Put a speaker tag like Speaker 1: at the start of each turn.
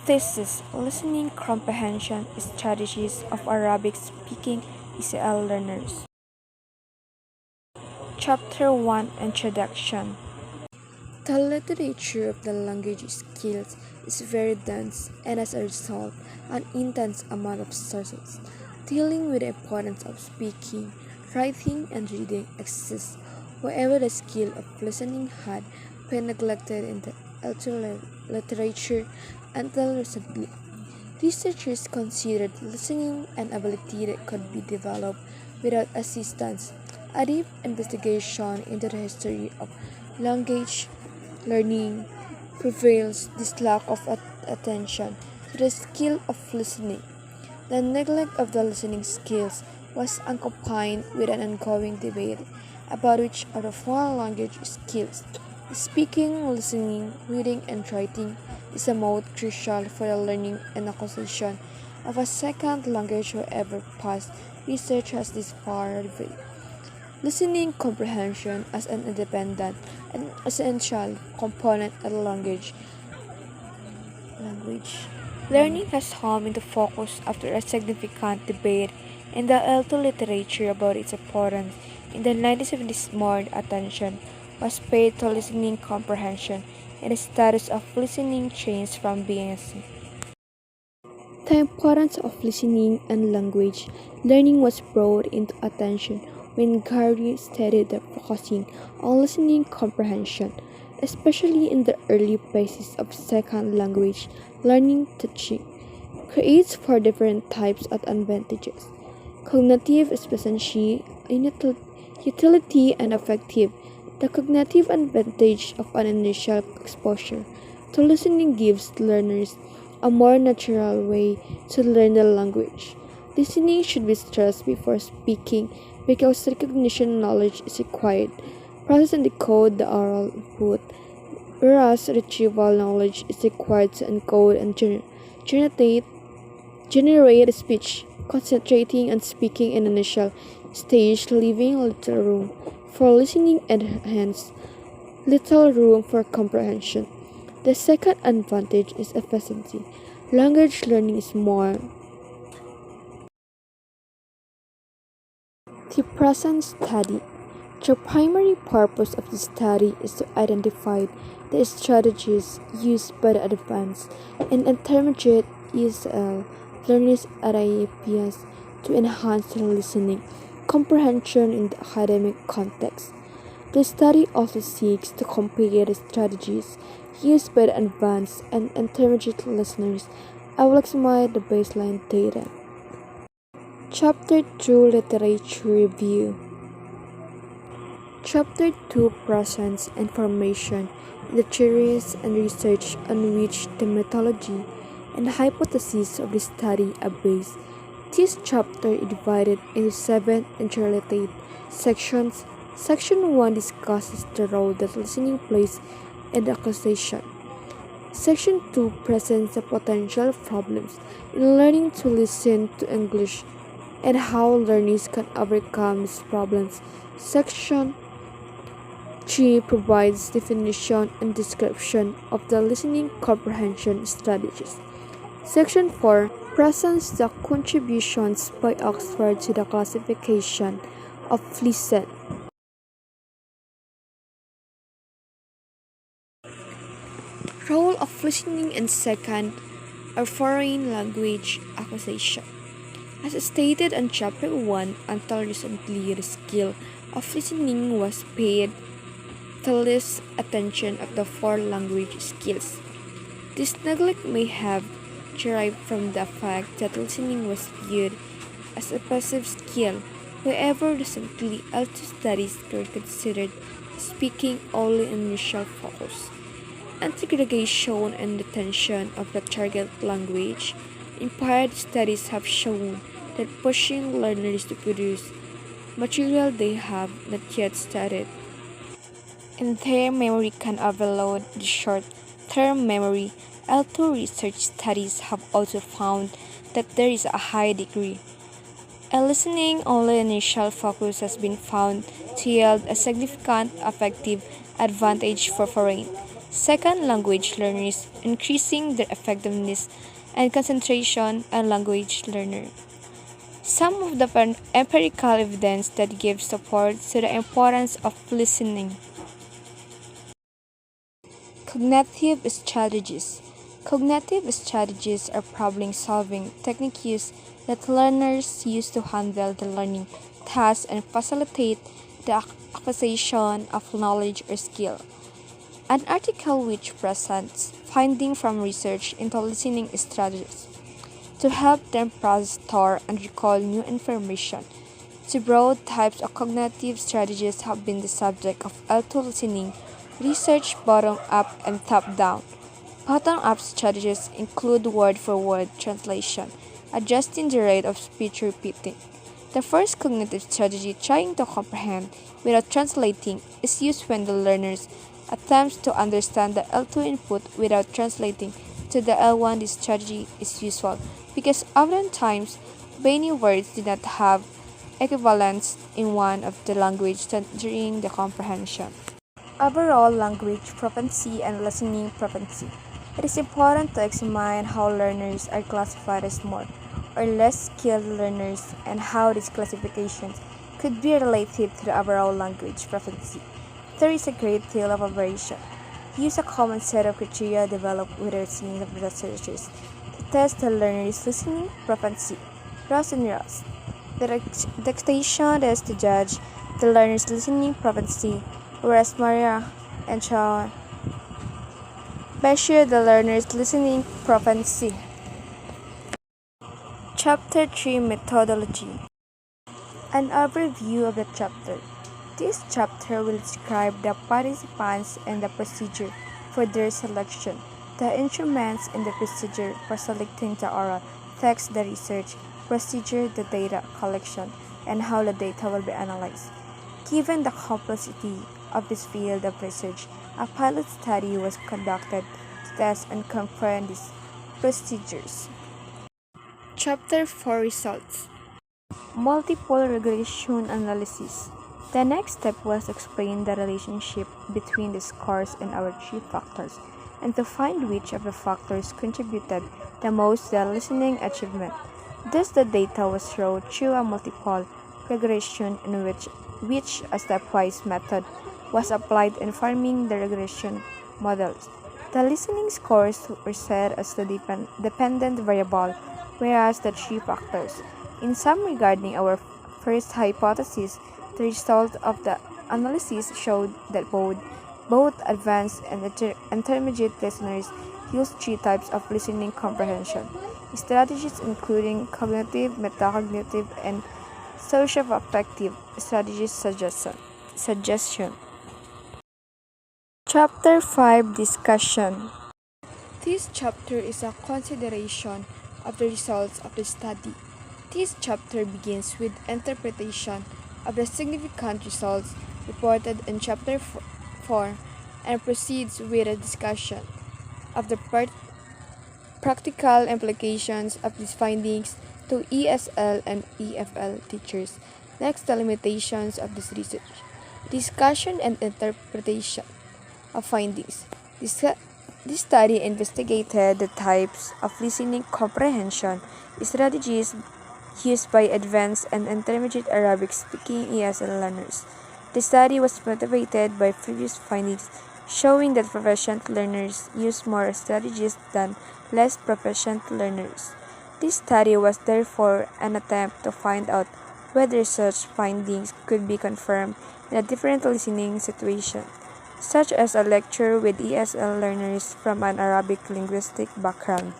Speaker 1: Thesis: Listening Comprehension Strategies of Arabic Speaking ESL Learners. Chapter 1: Introduction. The literature of the language skills is very dense and as a result, an intense amount of sources dealing with the importance of speaking, writing, and reading exists wherever the skill of listening had been neglected in the literature until recently. Researchers considered listening an ability that could be developed without assistance. A deep investigation into the history of language learning reveals this lack of attention to the skill of listening. The neglect of the listening skills was accompanied with an ongoing debate about which of the four language skills, speaking, listening, reading, and writing, is the most crucial for the learning and acquisition of a second language. However, past research has this far revealed listening comprehension as an independent and essential component of the language. Learning has come into focus after a significant debate in the L2 literature about its importance. In the 1970s, more attention was paid to listening comprehension, and the status of listening changed from being a the importance of listening and language learning was brought into attention when Gary stated that focusing on listening comprehension, especially in the early phases of second language learning teaching, creates four different types of advantages: cognitive efficiency, utility, and affective. The cognitive advantage of an initial exposure to listening gives learners a more natural way to learn the language. Listening should be stressed before speaking because recognition knowledge is required. Process and decode the oral input, whereas retrieval knowledge is required to encode and generate speech. Concentrating on speaking in initial stage, leaving little room for listening and hence little room for comprehension. The second advantage is efficiency. Language learning is more the present study. The primary purpose of the study is to identify the strategies used by the advanced and intermediate ESL learners at IAPS to enhance their listening comprehension in the academic context. The study also seeks to compare the strategies used by the advanced and intermediate listeners. I will examine the baseline data. Chapter 2: Literature Review. Chapter 2 presents information in the theories and research on which the methodology and hypotheses of the study are based. This chapter is divided into 7 interrelated sections. Section 1 discusses the role that listening plays in the acquisition. Section 2 presents the potential problems in learning to listen to English and how learners can overcome these problems. Section 3 provides definition and description of the listening comprehension strategies. Section 4 presents the contributions by Oxford to the classification of listen. Role of listening in second or foreign language acquisition. As stated in Chapter 1, until recently the skill of listening was paid the least attention of the four language skills. This neglect may have derived from the fact that listening was viewed as a passive skill. However, recently L2 studies were considered speaking only initial focus. Integration and retention of the target language. Impaired studies have shown that pushing learners to produce material they have not yet studied and their memory can overload the short-term memory. L2 research studies have also found that there is a high degree a listening only initial focus has been found to yield a significant affective advantage for foreign second language learners, increasing their effectiveness and concentration on language learner. Some of the empirical evidence that gives support to the importance of listening. Cognitive strategies. Cognitive strategies are problem-solving techniques that learners use to handle the learning tasks and facilitate the acquisition of knowledge or skill. An article which presents findings from research into listening strategies to help them process, store, and recall new information. Two broad types of cognitive strategies have been the subject of L2 listening research, bottom up and top down. Bottom up strategies include word for word translation, adjusting the rate of speech repeating. The first cognitive strategy, trying to comprehend without translating, is used when the learner attempts to understand the L2 input without translating to the L1. This strategy is useful because oftentimes many words do not have equivalents in one of the language during the comprehension. Overall language proficiency and listening proficiency. It is important to examine how learners are classified as more or less skilled learners and how these classifications could be related to the overall language proficiency. There is a great deal of variation. Use a common set of criteria developed with the listening of the researchers to test the learner's listening proficiency. Ross and Ross. The expectation is to judge the learner's listening proficiency, whereas Maria and Shaw measure the learner's listening proficiency. Chapter 3 Methodology. An overview of the chapter. This chapter will describe the participants and the procedure for their selection, the instruments and the procedure for selecting the oral text, the research procedure, the data collection, and how the data will be analyzed. Given the complexity of this field of research, a pilot study was conducted to test and confirm these procedures. Chapter 4 Results. Multiple regression analysis. The next step was to explain the relationship between the scores and our three factors, and to find which of the factors contributed the most to the listening achievement. Thus, the data was shown through a multiple regression in which a stepwise method was applied in forming the regression models. The listening scores were set as the dependent variable, whereas the three factors. In sum, regarding our first hypothesis, the result of the analysis showed that both advanced and intermediate listeners use three types of listening comprehension strategies, including cognitive, metacognitive, and socioaffective strategies suggestion. Chapter 5 Discussion. This chapter is a consideration of the results of the study. This chapter begins with interpretation of the significant results reported in Chapter 4 and proceeds with a discussion of the practical implications of these findings to ESL and EFL teachers. Next, the limitations of this research. Discussion and interpretation of findings. This study investigated the types of listening comprehension strategies used by advanced and intermediate Arabic-speaking ESL learners. The study was motivated by previous findings showing that proficient learners use more strategies than less proficient learners. This study was therefore an attempt to find out whether such findings could be confirmed in a different listening situation, such as a lecture with ESL learners from an Arabic linguistic background.